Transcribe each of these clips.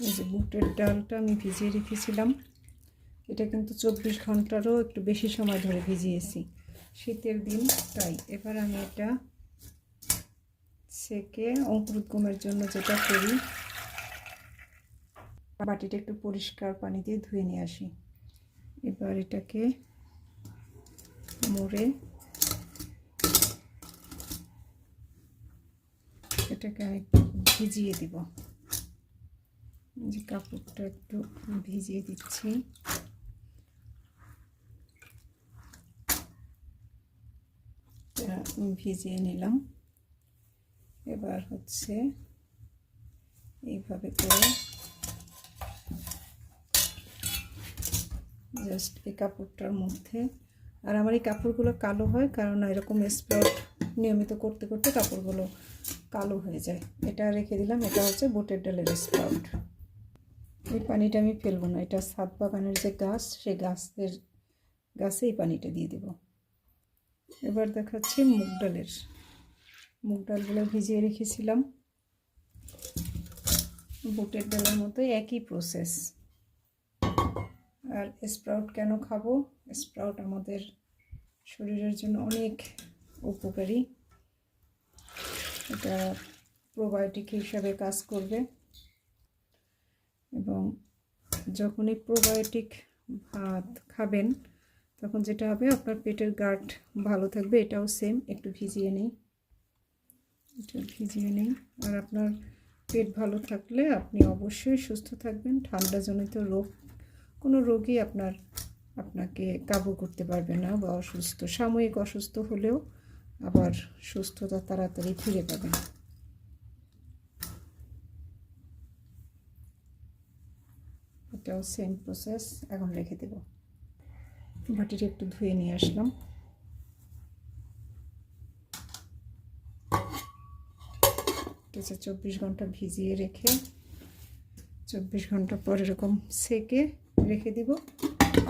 এই যে বুটের ডালটা আমি ভিজিয়ে রেখেছিলাম, এটা কিন্তু 24 ঘন্টারও একটু বেশি সময় ধরে ভিজিয়েছি, শীতের দিন তাই। এবার আমি এটা সেকে অঙ্কুরোদ্গমের জন্য যেটা করি, বাটিটা একটু পরিষ্কার পানি দিয়ে ধুয়ে নিয়ে আসি। এবার এটাকে মুড়ে এটাকে আমি ভিজিয়ে দিব। যে কাপড়টা একটু ভিজিয়ে দিচ্ছি। ভিজিয়ে নিলাম। এবার হচ্ছে এইভাবে করে জাস্ট এই কাপড়টার মধ্যে, আর আমার এই কাপড়গুলো কালো হয় কারণ এরকম স্প্রাউট নিয়মিত করতে করতে কাপড়গুলো কালো হয়ে যায়। এটা রেখে দিলাম। এটা হচ্ছে বুটের ডালের স্প্রাউট। এই পানিটা আমি ফেলবো না, এটা ছাদ বাগানের যে গাছ, সেই গাছে এই পানিটা দিয়ে দেব। এবার দেখাচ্ছি মুগ ডালের। মুগ ডালগুলো ভিজিয়ে রেখেছিলাম, বুটের ডালের মতো একই প্রসেস। আর স্প্রাউট কেন খাবো? স্প্রাউট আমাদের শরীরের জন্য অনেক উপকারী। এটা প্রোবায়োটিক হিসাবে কাজ করবে, এবং যখনই প্রোবায়োটিক ভাত খাবেন তখন যেটা হবে, আপনার পেটের গাট ভালো থাকবে। এটাও সেম, একটু ভিজিয়ে নেই, এটা ভিজিয়ে নেই। আর আপনার পেট ভালো থাকলে আপনি অবশ্যই সুস্থ থাকবেন। ঠান্ডাজনিত কোনো রোগই আপনাকে কাবু করতে পারবে না, বা সাময়িক অসুস্থ হলেও আবার সুস্থতা তাড়াতাড়ি ফিরে পাবেন। এটাও সেম প্রসেস। এখন রেখে দেব। বাটিটা একটু ধুয়ে নিয়ে আসলাম। এটা 24 ঘন্টা ভিজিয়ে রেখে 24 ঘন্টা পর এরকম সেকে রেখে দিব।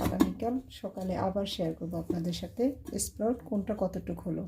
আগামীকাল সকালে আবার শেয়ার করবো আপনাদের সাথে স্প্রাউট কোনটা কতটুকু হলো।